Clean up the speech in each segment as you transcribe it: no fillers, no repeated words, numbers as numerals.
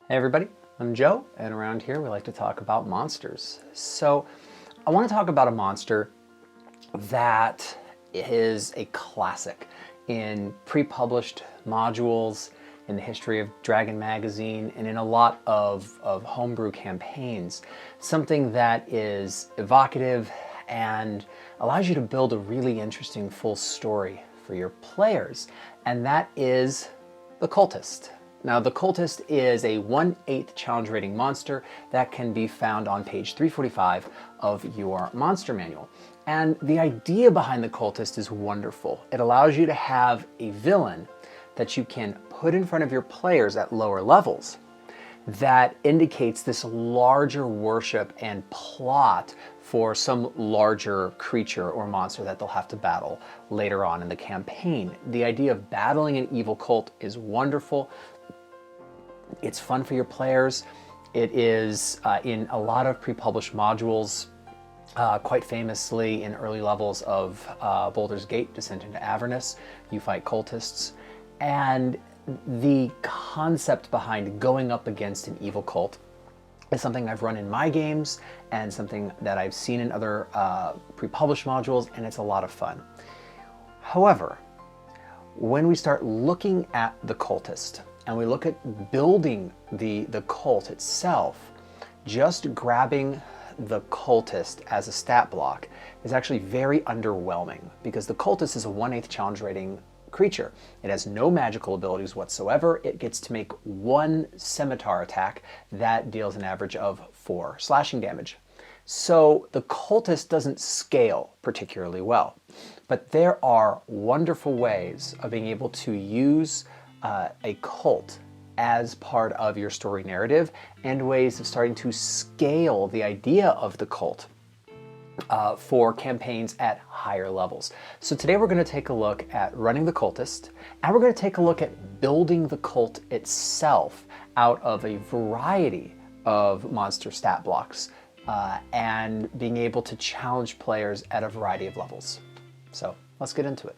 Hey everybody, I'm Joe, and around here we like to talk about monsters. So I want to talk about a monster that is a classic in pre-published modules, in the history of Dragon Magazine, and in a lot of homebrew campaigns. Something that is evocative and allows you to build a really interesting full story for your players, and that is the Cultist. Now, the Cultist is a 1/8 challenge rating monster that can be found on page 345 of your monster manual. And the idea behind the Cultist is wonderful. It allows you to have a villain that you can put in front of your players at lower levels that indicates this larger worship and plot for some larger creature or monster that they'll have to battle later on in the campaign. The idea of battling an evil cult is wonderful. It's fun for your players. It is in a lot of pre-published modules, quite famously in early levels of Baldur's Gate, Descent into Avernus, you fight cultists. And the concept behind going up against an evil cult is something I've run in my games and something that I've seen in other pre-published modules, and it's a lot of fun. However, when we start looking at the Cultist and we look at building the cult itself, just grabbing the Cultist as a stat block is actually very underwhelming, because the Cultist is a 1/8 challenge rating creature. It has no magical abilities whatsoever. It gets to make one scimitar attack that deals an average of 4 slashing damage. So the Cultist doesn't scale particularly well. But there are wonderful ways of being able to use a cult as part of your story narrative, and ways of starting to scale the idea of the cult for campaigns at higher levels. So today we're going to take a look at running the Cultist, and we're going to take a look at building the cult itself out of a variety of monster stat blocks and being able to challenge players at a variety of levels. So let's get into it.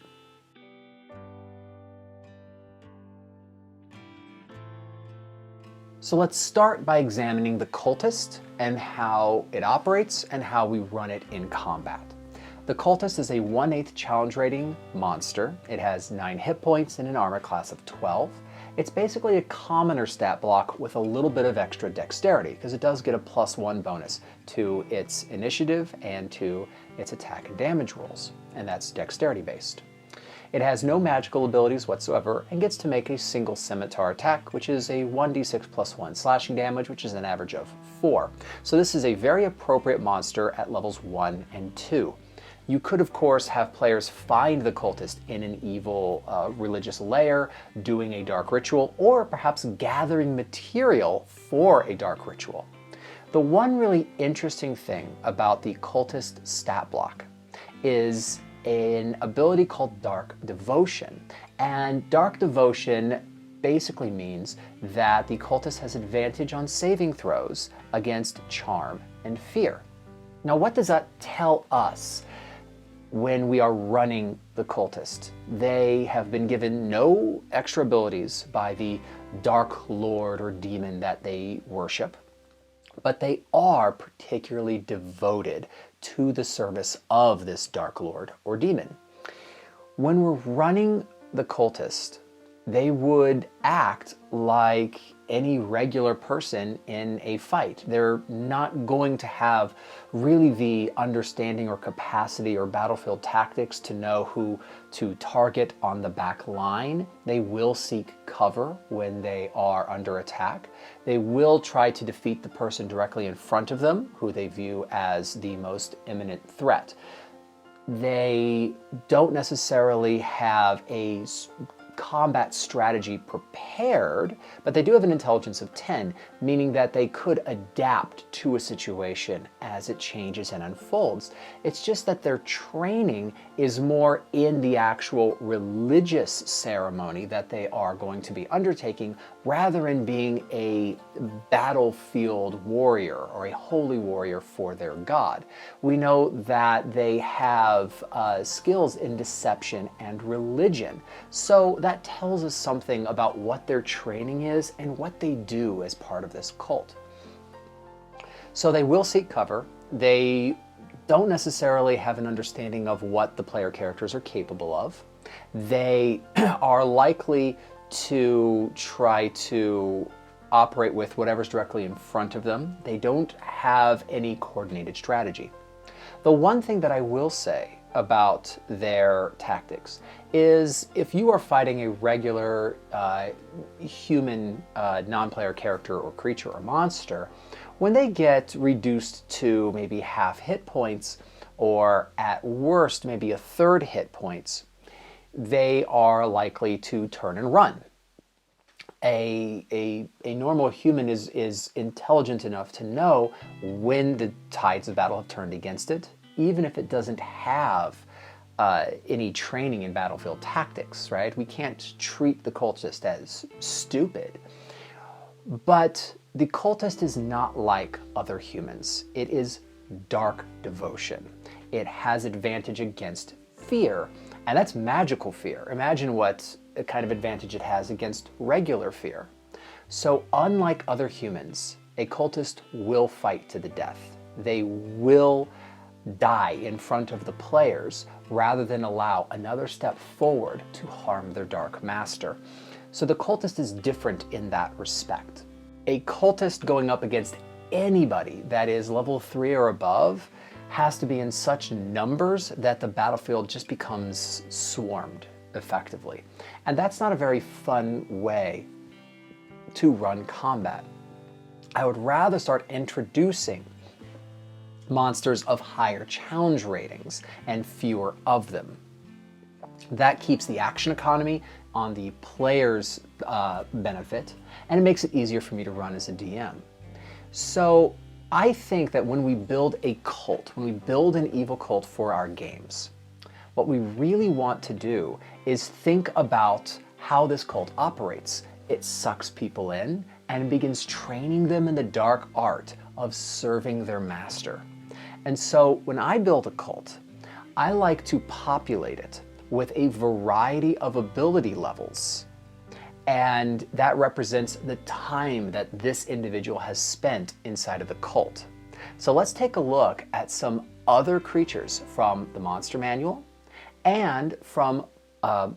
So let's start by examining the Cultist and how it operates and how we run it in combat. The Cultist is a 1/8 challenge rating monster. It has 9 hit points and an armor class of 12. It's basically a commoner stat block with a little bit of extra dexterity, because it does get a +1 bonus to its initiative and to its attack and damage rolls, and that's dexterity based. It has no magical abilities whatsoever and gets to make a single scimitar attack, which is a 1d6 +1 slashing damage, which is an average of 4. So this is a very appropriate monster at levels 1 and 2. You could, of course, have players find the Cultist in an evil religious lair, doing a dark ritual, or perhaps gathering material for a dark ritual. The one really interesting thing about the Cultist stat block is an ability called Dark Devotion. And Dark Devotion basically means that the Cultist has advantage on saving throws against Charm and Fear. Now, what does that tell us when we are running the Cultist? They have been given no extra abilities by the Dark Lord or demon that they worship, but they are particularly devoted to the service of this Dark Lord or demon. When we're running the Cultist, they would act like any regular person in a fight. They're not going to have really the understanding or capacity or battlefield tactics to know who to target on the back line. They will seek cover when they are under attack. They will try to defeat the person directly in front of them, who they view as the most imminent threat. They don't necessarily have a combat strategy prepared, but they do have an intelligence of 10, meaning that they could adapt to a situation as it changes and unfolds. It's just that their training is more in the actual religious ceremony that they are going to be undertaking, rather than being a battlefield warrior or a holy warrior for their god. We know that they have skills in deception and religion, so that tells us something about what their training is and what they do as part of this cult. So they will seek cover. They don't necessarily have an understanding of what the player characters are capable of. They are likely to try to operate with whatever's directly in front of them. They don't have any coordinated strategy. The one thing that I will say about their tactics is if you are fighting a regular human non-player character or creature or monster, when they get reduced to maybe half hit points, or at worst maybe a third hit points, they are likely to turn and run. A normal human is intelligent enough to know when the tides of battle have turned against it, even if it doesn't have any training in battlefield tactics, right? We can't treat the cultist as stupid. But the cultist is not like other humans. It is dark devotion. It has advantage against fear, and that's magical fear. Imagine what kind of advantage it has against regular fear. So unlike other humans, a cultist will fight to the death. They will die in front of the players rather than allow another step forward to harm their dark master. So the cultist is different in that respect. A cultist going up against anybody that is level 3 or above has to be in such numbers that the battlefield just becomes swarmed effectively. And that's not a very fun way to run combat. I would rather start introducing monsters of higher challenge ratings and fewer of them. That keeps the action economy on the player's benefit, and it makes it easier for me to run as a DM. So I think that when we build a cult, when we build an evil cult for our games, what we really want to do is think about how this cult operates. It sucks people in and begins training them in the dark art of serving their master. And so when I build a cult, I like to populate it with a variety of ability levels. And that represents the time that this individual has spent inside of the cult. So let's take a look at some other creatures from the Monster Manual and from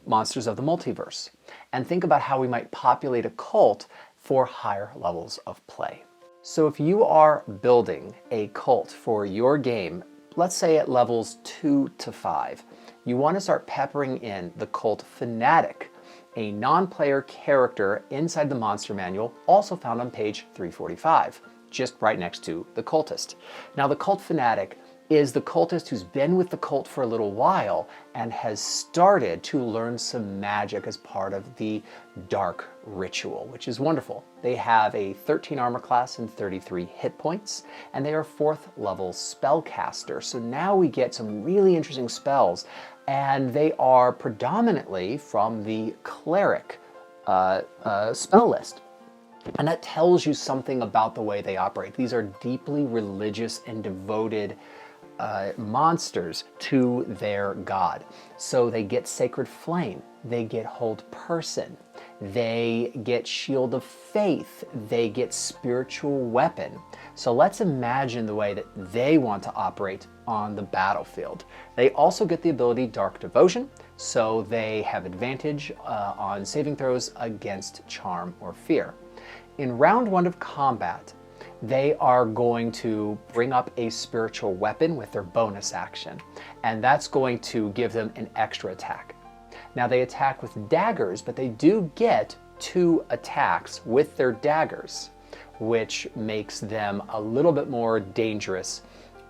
Monsters of the Multiverse, and think about how we might populate a cult for higher levels of play. So if you are building a cult for your game, let's say at levels 2 to 5, you want to start peppering in the cult fanatic, a non-player character inside the Monster Manual, also found on page 345, just right next to the cultist. Now the cult fanatic is the cultist who's been with the cult for a little while and has started to learn some magic as part of the dark ritual, which is wonderful. They have a 13 armor class and 33 hit points, and they are 4th level spellcaster. So now we get some really interesting spells, and they are predominantly from the cleric spell list. And that tells you something about the way they operate. These are deeply religious and devoted monsters to their god. So they get Sacred Flame, they get Hold Person, they get Shield of Faith, they get Spiritual Weapon. So let's imagine the way that they want to operate on the battlefield. They also get the ability Dark Devotion, so they have advantage on saving throws against Charm or Fear. In round 1 of combat, they are going to bring up a spiritual weapon with their bonus action, and that's going to give them an extra attack. Now they attack with daggers, but they do get 2 attacks with their daggers, which makes them a little bit more dangerous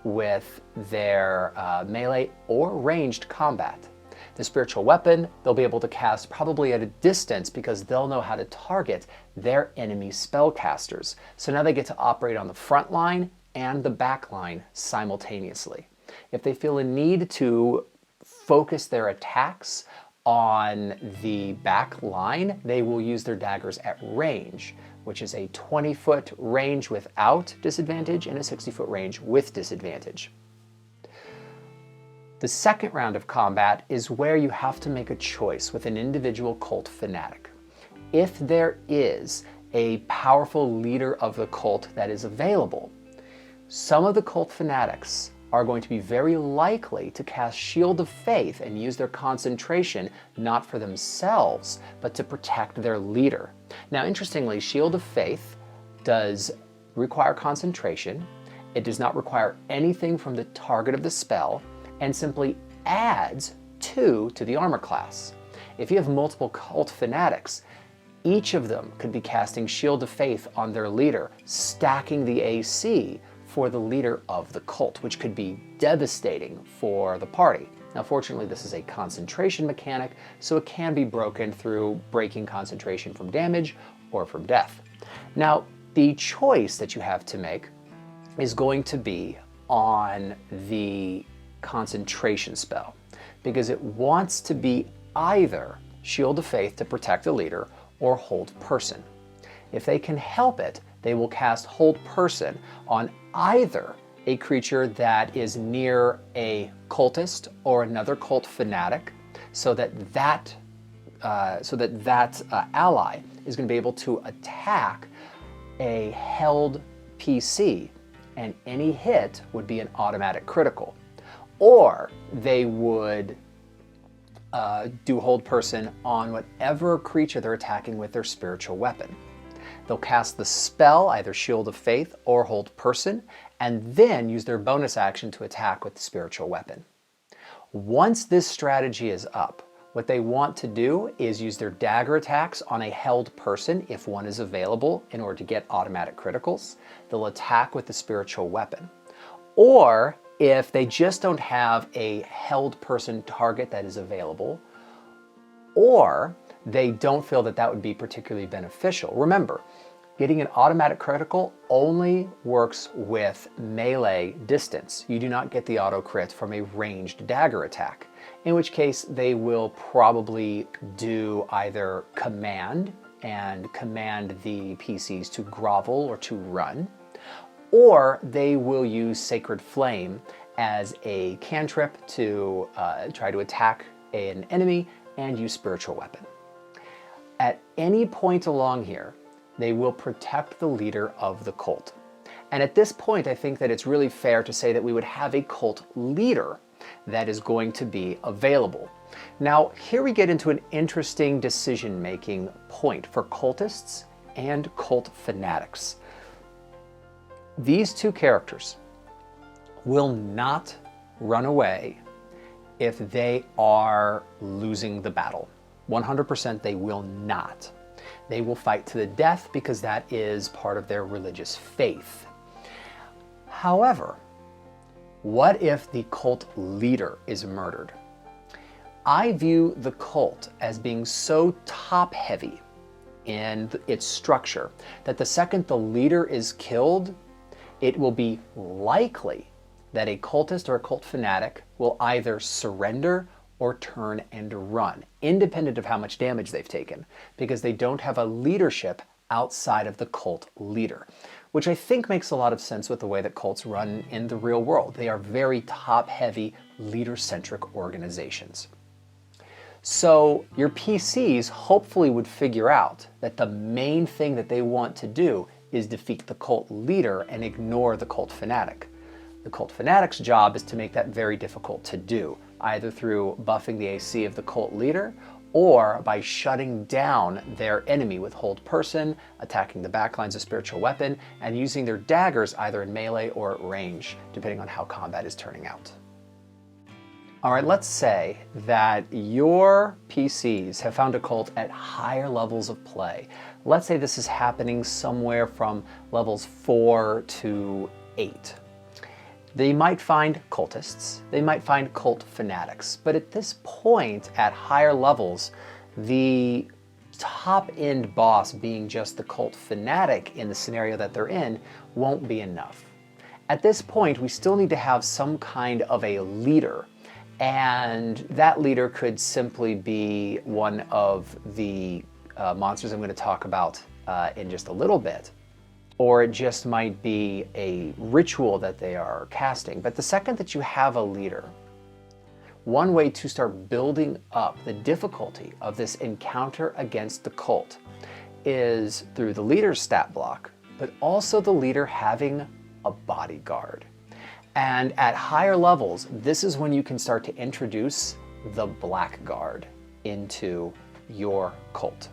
with their melee or ranged combat. The spiritual weapon, they'll be able to cast probably at a distance because they'll know how to target their enemy spellcasters. So now they get to operate on the front line and the back line simultaneously. If they feel a need to focus their attacks on the back line, they will use their daggers at range, which is a 20-foot range without disadvantage and a 60-foot range with disadvantage. The second round of combat is where you have to make a choice with an individual cult fanatic. If there is a powerful leader of the cult that is available, some of the cult fanatics are going to be very likely to cast Shield of Faith and use their concentration not for themselves, but to protect their leader. Now, interestingly, Shield of Faith does require concentration. It does not require anything from the target of the spell, and simply adds 2 to the armor class. If you have multiple cult fanatics, each of them could be casting Shield of Faith on their leader, stacking the AC for the leader of the cult, which could be devastating for the party. Now, fortunately, this is a concentration mechanic, so it can be broken through breaking concentration from damage or from death. Now, the choice that you have to make is going to be on the concentration spell, because it wants to be either Shield of Faith to protect the leader or Hold Person. If they can help it, they will cast Hold Person on either a creature that is near a cultist or another cult fanatic, so that ally is going to be able to attack a held PC, and any hit would be an automatic critical. Or they would do Hold Person on whatever creature they're attacking with their spiritual weapon. They'll cast the spell, either Shield of Faith or Hold Person, and then use their bonus action to attack with the spiritual weapon. Once this strategy is up, what they want to do is use their dagger attacks on a held person if one is available in order to get automatic criticals. They'll attack with the spiritual weapon. Or if they just don't have a held person target that is available, or they don't feel that that would be particularly beneficial. Remember, getting an automatic critical only works with melee distance. You do not get the auto crit from a ranged dagger attack, in which case they will probably do either command and command the PCs to grovel or to run, or they will use Sacred Flame as a cantrip to try to attack an enemy and use spiritual weapon. At any point along here, they will protect the leader of the cult. And at this point, I think that it's really fair to say that we would have a cult leader that is going to be available. Now, here we get into an interesting decision-making point for cultists and cult fanatics. These two characters will not run away if they are losing the battle. 100% they will not. They will fight to the death because that is part of their religious faith. However, what if the cult leader is murdered? I view the cult as being so top-heavy in its structure that the second the leader is killed, it will be likely that a cultist or a cult fanatic will either surrender or turn and run, independent of how much damage they've taken, because they don't have a leadership outside of the cult leader, which I think makes a lot of sense with the way that cults run in the real world. They are very top-heavy, leader-centric organizations. So your PCs hopefully would figure out that the main thing that they want to do is defeat the cult leader and ignore the cult fanatic. The cult fanatic's job is to make that very difficult to do, either through buffing the AC of the cult leader or by shutting down their enemy with Hold Person, attacking the backlines of spiritual weapon, and using their daggers either in melee or at range, depending on how combat is turning out. All right, let's say that your PCs have found a cult at higher levels of play. Let's say this is happening somewhere from levels 4 to 8. They might find cultists, they might find cult fanatics, but at this point, at higher levels, the top-end boss being just the cult fanatic in the scenario that they're in won't be enough. At this point, we still need to have some kind of a leader, and that leader could simply be one of the monsters I'm going to talk about in just a little bit. Or it just might be a ritual that they are casting. But the second that you have a leader, one way to start building up the difficulty of this encounter against the cult is through the leader's stat block, but also the leader having a bodyguard. And at higher levels, this is when you can start to introduce the Blackguard into your cult.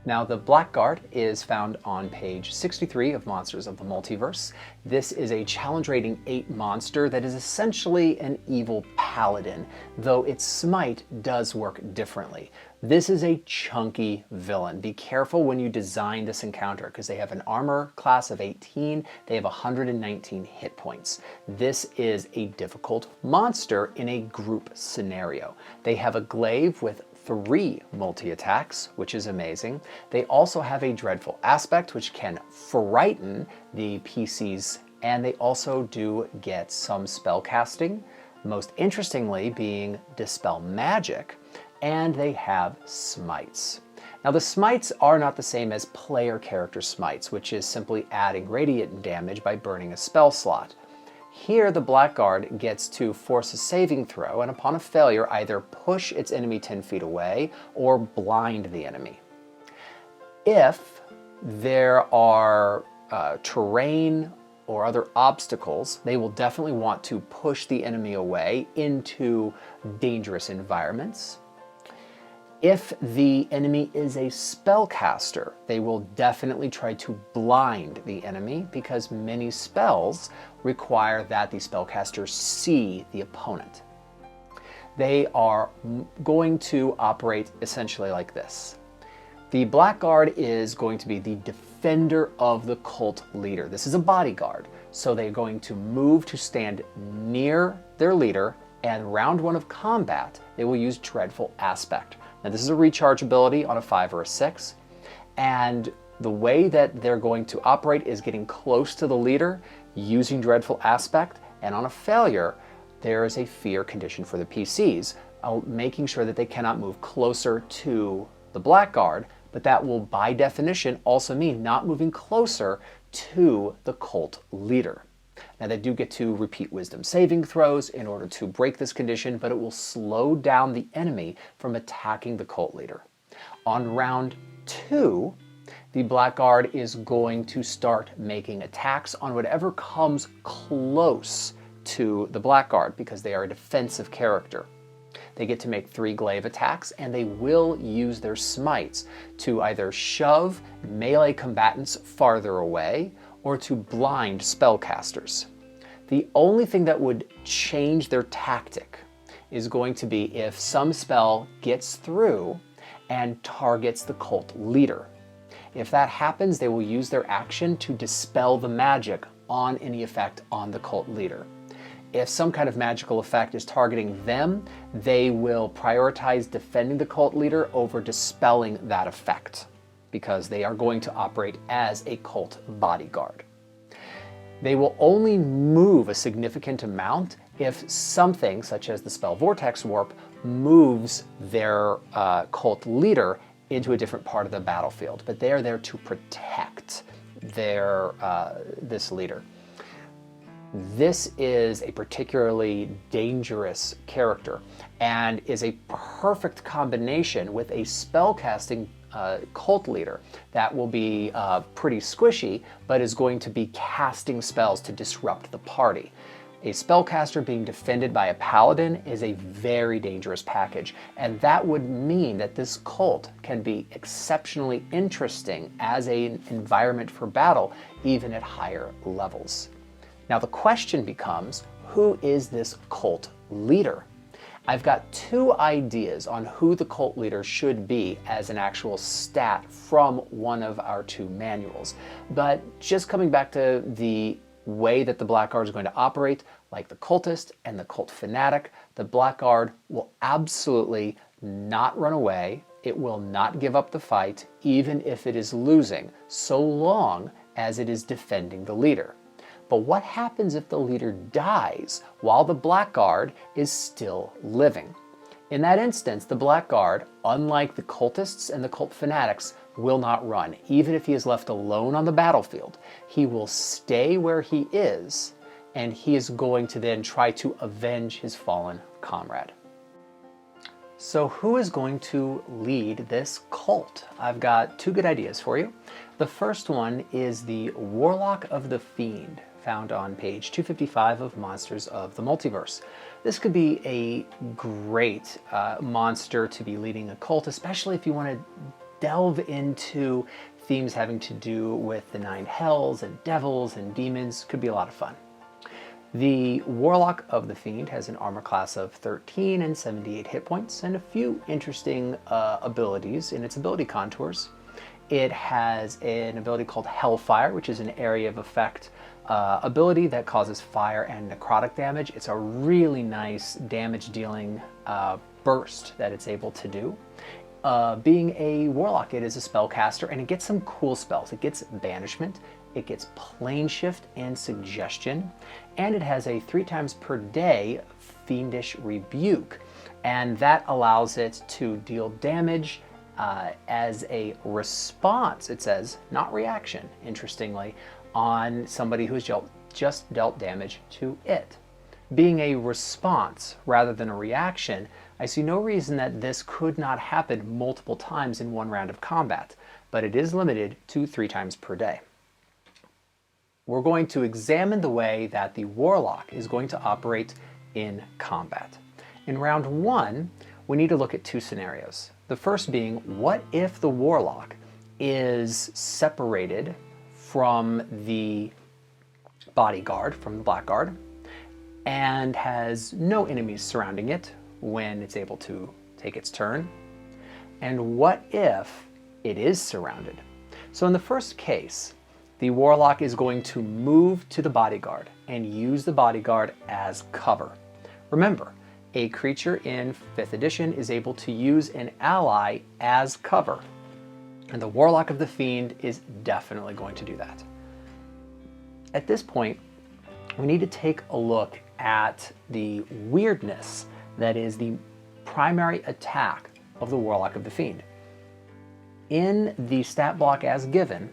Now, the Blackguard is found on page 63 of Monsters of the Multiverse. This is a challenge rating 8 monster that is essentially an evil paladin, though its smite does work differently. This is a chunky villain. Be careful when you design this encounter because they have an armor class of 18, they have 119 hit points. This is a difficult monster in a group scenario. They have a glaive with 3 multi-attacks, which is amazing. They also have a dreadful aspect, which can frighten the PCs, and they also do get some spell casting, most interestingly being Dispel Magic, and they have smites. Now, the smites are not the same as player character smites, which is simply adding radiant damage by burning a spell slot. Here, the Blackguard gets to force a saving throw, and upon a failure, either push its enemy 10 feet away or blind the enemy. If there are terrain or other obstacles, they will definitely want to push the enemy away into dangerous environments. If the enemy is a spellcaster, they will definitely try to blind the enemy because many spells require that the spellcaster see the opponent. They are going to operate essentially like this. The Blackguard is going to be the defender of the cult leader. This is a bodyguard, so they're going to move to stand near their leader, and round 1 of combat, they will use Dreadful Aspect. Now, this is a recharge ability on a 5 or a 6, and the way that they're going to operate is getting close to the leader using Dreadful Aspect, and on a failure, there is a fear condition for the PCs, making sure that they cannot move closer to the Blackguard, but that will, by definition, also mean not moving closer to the cult leader. Now, they do get to repeat wisdom saving throws in order to break this condition, but it will slow down the enemy from attacking the cult leader. On round 2, the Blackguard is going to start making attacks on whatever comes close to the Blackguard because they are a defensive character. They get to make 3 glaive attacks, and they will use their smites to either shove melee combatants farther away or to blind spellcasters. The only thing that would change their tactic is going to be if some spell gets through and targets the cult leader. If that happens, they will use their action to dispel the magic on any effect on the cult leader. If some kind of magical effect is targeting them, they will prioritize defending the cult leader over dispelling that effect, because they are going to operate as a cult bodyguard. They will only move a significant amount if something, such as the spell Vortex Warp, moves their cult leader into a different part of the battlefield, but they are there to protect this leader. This is a particularly dangerous character and is a perfect combination with a spellcasting cult leader that will be pretty squishy, but is going to be casting spells to disrupt the party. A spellcaster being defended by a paladin is a very dangerous package, and that would mean that this cult can be exceptionally interesting as an environment for battle, even at higher levels. Now the question becomes, who is this cult leader? I've got 2 ideas on who the cult leader should be as an actual stat from one of our 2 manuals. But just coming back to the way that the Blackguard is going to operate, like the Cultist and the Cult Fanatic, the Blackguard will absolutely not run away. It will not give up the fight, even if it is losing, so long as it is defending the leader. But what happens if the leader dies while the Blackguard is still living? In that instance, the Blackguard, unlike the Cultists and the Cult Fanatics, will not run. Even if he is left alone on the battlefield, he will stay where he is, and he is going to then try to avenge his fallen comrade. So who is going to lead this cult? I've got two good ideas for you. The first one is the Warlock of the Fiend, found on page 255 of Monsters of the Multiverse. This could be a great monster to be leading a cult, especially if you want to delve into themes having to do with the 9 hells and devils and demons. Could be a lot of fun. The Warlock of the Fiend has an armor class of 13 and 78 hit points and a few interesting abilities in its ability contours. It has an ability called Hellfire, which is an area of effect ability that causes fire and necrotic damage. It's a really nice damage dealing burst that it's able to do. Being a warlock, it is a spellcaster, and it gets some cool spells. It gets Banishment, it gets Plane Shift and Suggestion, and it has a 3 times per day Fiendish Rebuke, and that allows it to deal damage as a response, it says, not reaction, interestingly, on somebody who's just dealt damage to it. Being a response rather than a reaction, I see no reason that this could not happen multiple times in one round of combat, but it is limited to 3 times per day. We're going to examine the way that the Warlock is going to operate in combat. In round 1, we need to look at 2 scenarios. The first being, what if the Warlock is separated from the bodyguard, from the Blackguard, and has no enemies surrounding it when it's able to take its turn? And what if it is surrounded? So in the first case, the Warlock is going to move to the bodyguard and use the bodyguard as cover. Remember, a creature in 5th edition is able to use an ally as cover, and the Warlock of the Fiend is definitely going to do that. At this point, we need to take a look at the weirdness that is the primary attack of the Warlock of the Fiend. In the stat block as given,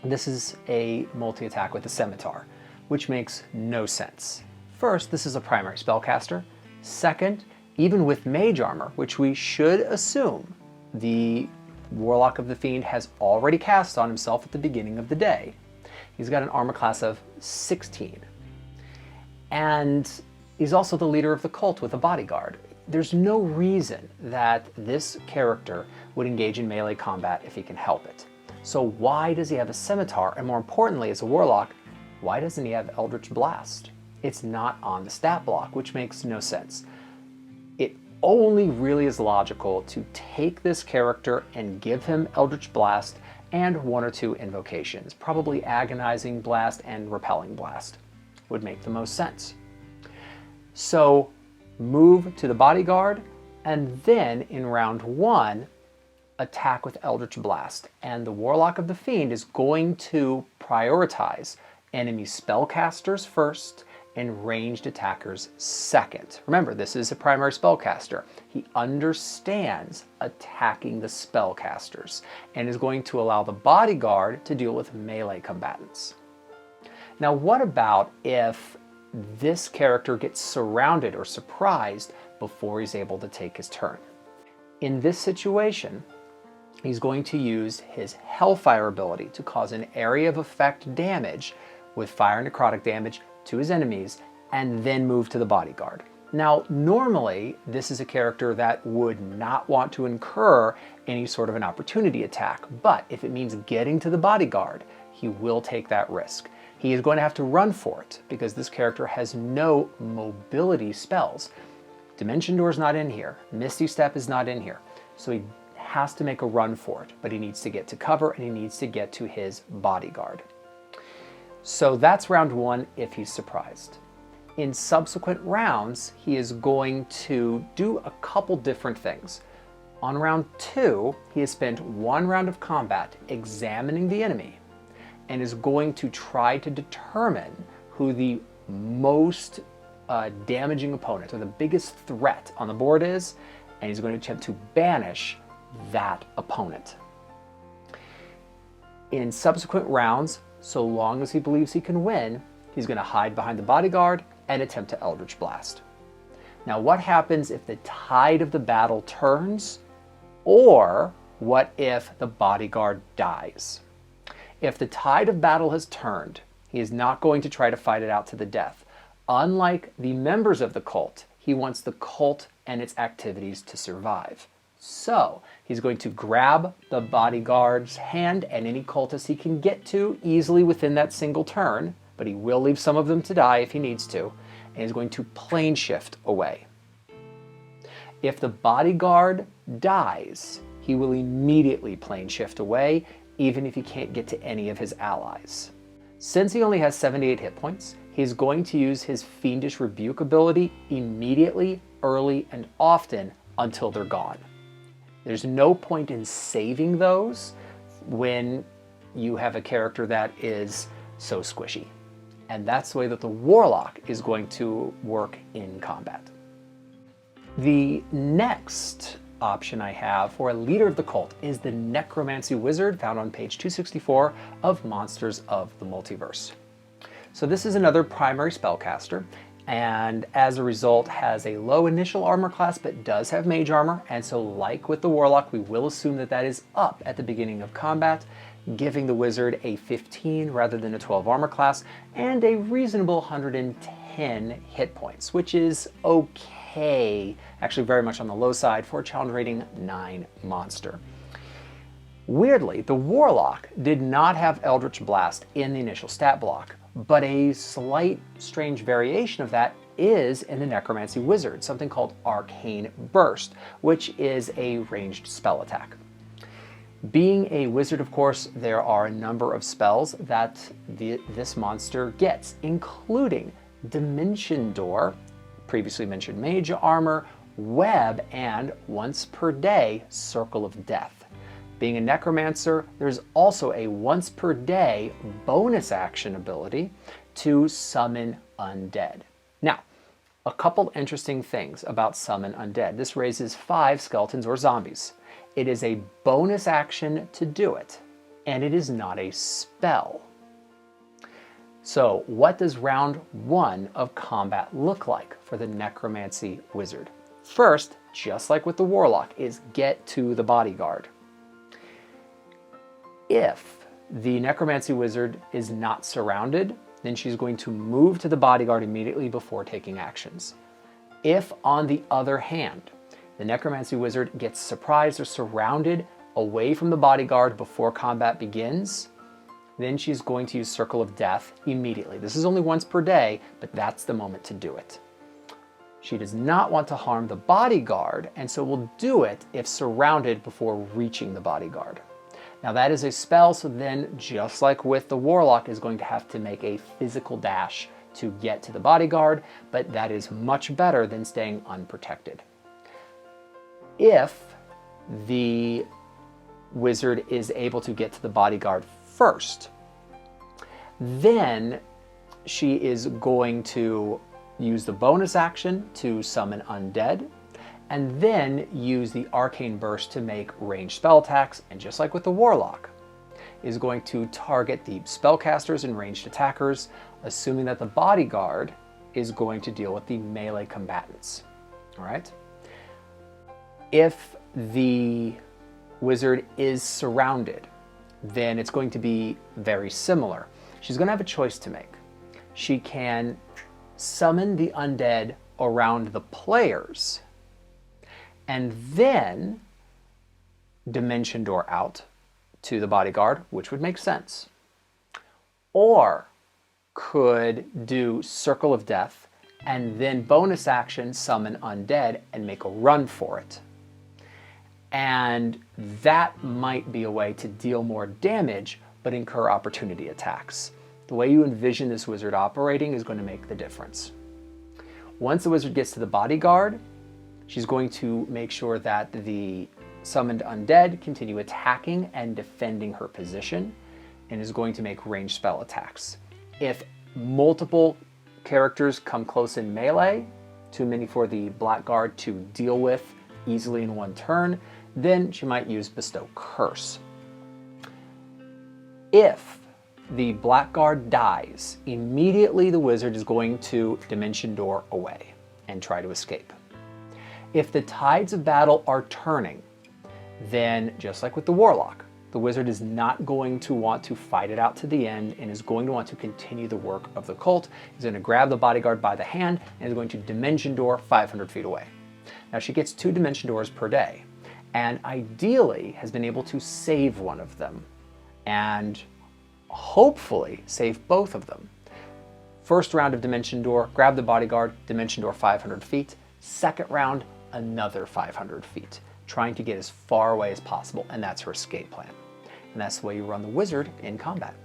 this is a multi-attack with a scimitar, which makes no sense. First, this is a primary spellcaster. Second, even with mage armor, which we should assume the Warlock of the Fiend has already cast on himself at the beginning of the day, he's got an armor class of 16. And he's also the leader of the cult with a bodyguard. There's no reason that this character would engage in melee combat if he can help it. So why does he have a scimitar? And more importantly, as a warlock, why doesn't he have Eldritch Blast? It's not on the stat block, which makes no sense. It only really is logical to take this character and give him Eldritch Blast and 1 or 2 invocations. Probably Agonizing Blast and Repelling Blast would make the most sense. So move to the bodyguard, and then in round 1, attack with Eldritch Blast. And the Warlock of the Fiend is going to prioritize enemy spellcasters first and ranged attackers second. Remember, this is a primary spellcaster. He understands attacking the spellcasters and is going to allow the bodyguard to deal with melee combatants. Now, what about if this character gets surrounded or surprised before he's able to take his turn? In this situation, he's going to use his Hellfire ability to cause an area of effect damage with fire and necrotic damage to his enemies, and then move to the bodyguard. Now, normally, this is a character that would not want to incur any sort of an opportunity attack, but if it means getting to the bodyguard, he will take that risk. He is going to have to run for it, because this character has no mobility spells. Dimension Door is not in here. Misty Step is not in here. So he has to make a run for it, but he needs to get to cover and he needs to get to his bodyguard. So that's round 1 if he's surprised. In subsequent rounds, he is going to do a couple different things. On round 2, he has spent 1 round of combat examining the enemy and is going to try to determine who the most damaging opponent or the biggest threat on the board is, and he's going to attempt to banish that opponent. In subsequent rounds, so long as he believes he can win, he's going to hide behind the bodyguard and attempt to Eldritch Blast. Now, what happens if the tide of the battle turns, or what if the bodyguard dies? If the tide of battle has turned, he is not going to try to fight it out to the death. Unlike the members of the cult, he wants the cult and its activities to survive. So he's going to grab the bodyguard's hand and any cultist he can get to easily within that single turn, but he will leave some of them to die if he needs to, and he's going to plane shift away. If the bodyguard dies, he will immediately plane shift away, even if he can't get to any of his allies. Since he only has 78 hit points, he's going to use his Fiendish Rebuke ability immediately, early, and often until they're gone. There's no point in saving those when you have a character that is so squishy. And that's the way that the Warlock is going to work in combat. The next option I have for a leader of the cult is the Necromancy Wizard, found on page 264 of Monsters of the Multiverse. So this is another primary spellcaster, and as a result has a low initial armor class but does have mage armor, and so like with the Warlock, we will assume that that is up at the beginning of combat, giving the wizard a 15 rather than a 12 armor class and a reasonable 110 hit points, which is okay, actually very much on the low side for a challenge rating 9 monster. Weirdly, the Warlock did not have Eldritch Blast in the initial stat block, but a slight strange variation of that is in the Necromancy Wizard, something called Arcane Burst, which is a ranged spell attack. Being a wizard, of course, there are a number of spells that this monster gets, including Dimension Door, previously mentioned mage armor, web, and once per day, Circle of Death. Being a necromancer, there's also a once per day bonus action ability to summon undead. Now, a couple interesting things about summon undead. This raises 5 skeletons or zombies. It is a bonus action to do it, and it is not a spell. So what does round 1 of combat look like for the Necromancy Wizard? First, just like with the Warlock, is get to the bodyguard. If the Necromancy Wizard is not surrounded, then she's going to move to the bodyguard immediately before taking actions. If, on the other hand, the Necromancy Wizard gets surprised or surrounded away from the bodyguard before combat begins, then she's going to use Circle of Death immediately. This is only once per day, but that's the moment to do it. She does not want to harm the bodyguard, and so will do it if surrounded before reaching the bodyguard. Now that is a spell, so then, just like with the Warlock, is going to have to make a physical dash to get to the bodyguard, but that is much better than staying unprotected. If the wizard is able to get to the bodyguard first, then she is going to use the bonus action to summon undead, and then use the Arcane Burst to make ranged spell attacks, and just like with the Warlock, is going to target the spellcasters and ranged attackers, assuming that the bodyguard is going to deal with the melee combatants. All right? If the wizard is surrounded, then it's going to be very similar. She's going to have a choice to make. She can summon the undead around the players and then Dimension Door out to the bodyguard, which would make sense. Or could do Circle of Death and then bonus action summon undead and make a run for it. And that might be a way to deal more damage but incur opportunity attacks. The way you envision this wizard operating is going to make the difference. Once the wizard gets to the bodyguard, she's going to make sure that the summoned undead continue attacking and defending her position, and is going to make ranged spell attacks. If multiple characters come close in melee, too many for the Blackguard to deal with easily in one turn, then she might use Bestow Curse. If the Blackguard dies, immediately the wizard is going to Dimension Door away. and try to escape. If the tides of battle are turning, then just like with the warlock, the wizard is not going to want to fight it out to the end and is going to want to continue the work of the cult. He's going to grab the bodyguard by the hand and is going to dimension door 500 feet away. Now she gets 2 dimension doors per day and ideally has been able to save one of them and hopefully save both of them. First round of dimension door, grab the bodyguard, dimension door 500 feet. Second round, another 500 feet, trying to get as far away as possible, and that's her escape plan. And that's the way you run the wizard in combat.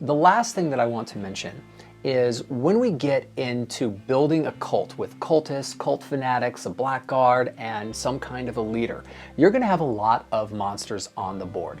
The last thing that I want to mention is when we get into building a cult with cultists, cult fanatics, a blackguard, and some kind of a leader, you're going to have a lot of monsters on the board.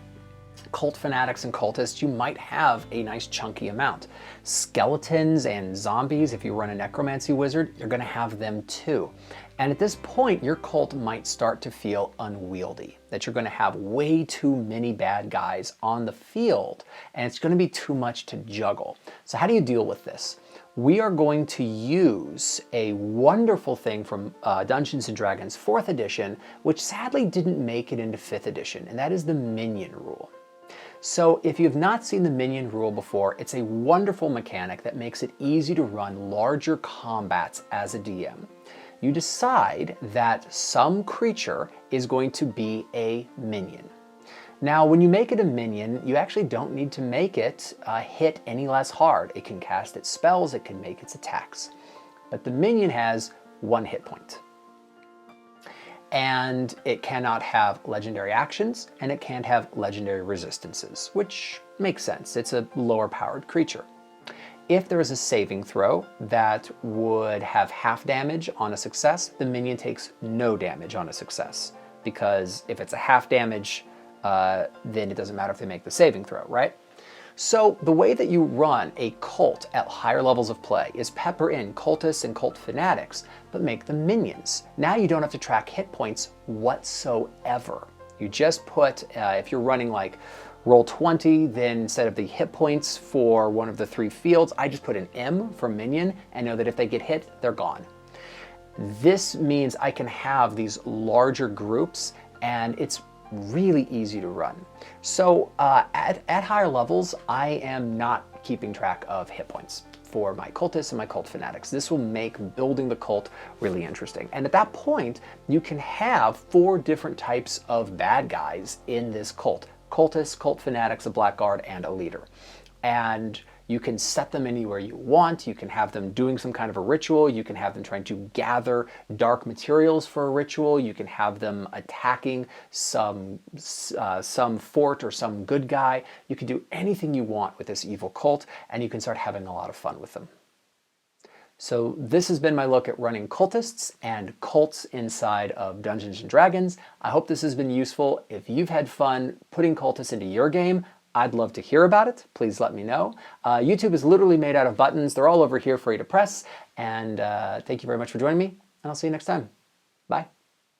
Cult fanatics and cultists, you might have a nice chunky amount. Skeletons and zombies, if you run a necromancy wizard, you're going to have them too. And at this point, your cult might start to feel unwieldy, that you're going to have way too many bad guys on the field, and it's going to be too much to juggle. So how do you deal with this? We are going to use a wonderful thing from Dungeons & Dragons 4th edition, which sadly didn't make it into 5th edition, and that is the minion rule. So if you've not seen the minion rule before, it's a wonderful mechanic that makes it easy to run larger combats as a DM. You decide that some creature is going to be a minion. Now, when you make it a minion, you actually don't need to make it hit any less hard. It can cast its spells, it can make its attacks. But the minion has 1 hit point. And it cannot have legendary actions, and it can't have legendary resistances, which makes sense. It's a lower powered creature. If there is a saving throw that would have half damage on a success, the minion takes no damage on a success. Because if it's a half damage, then it doesn't matter if they make the saving throw, right? So the way that you run a cult at higher levels of play is pepper in cultists and cult fanatics, but make them minions. Now you don't have to track hit points whatsoever. You just put, if you're running like roll 20, then instead of the hit points for one of the 3 fields, I just put an M for minion and know that if they get hit, they're gone. This means I can have these larger groups and it's really easy to run. So at higher levels, I am not keeping track of hit points for my cultists and my cult fanatics. This will make building the cult really interesting. And at that point, you can have 4 different types of bad guys in this cult. Cultists, cult fanatics, a blackguard, and a leader. And you can set them anywhere you want. You can have them doing some kind of a ritual. You can have them trying to gather dark materials for a ritual. You can have them attacking some fort or some good guy. You can do anything you want with this evil cult, and you can start having a lot of fun with them. So this has been my look at running cultists and cults inside of Dungeons & Dragons. I hope this has been useful. If you've had fun putting cultists into your game, I'd love to hear about it. Please let me know. YouTube is literally made out of buttons. They're all over here for you to press. And thank you very much for joining me, and I'll see you next time. Bye.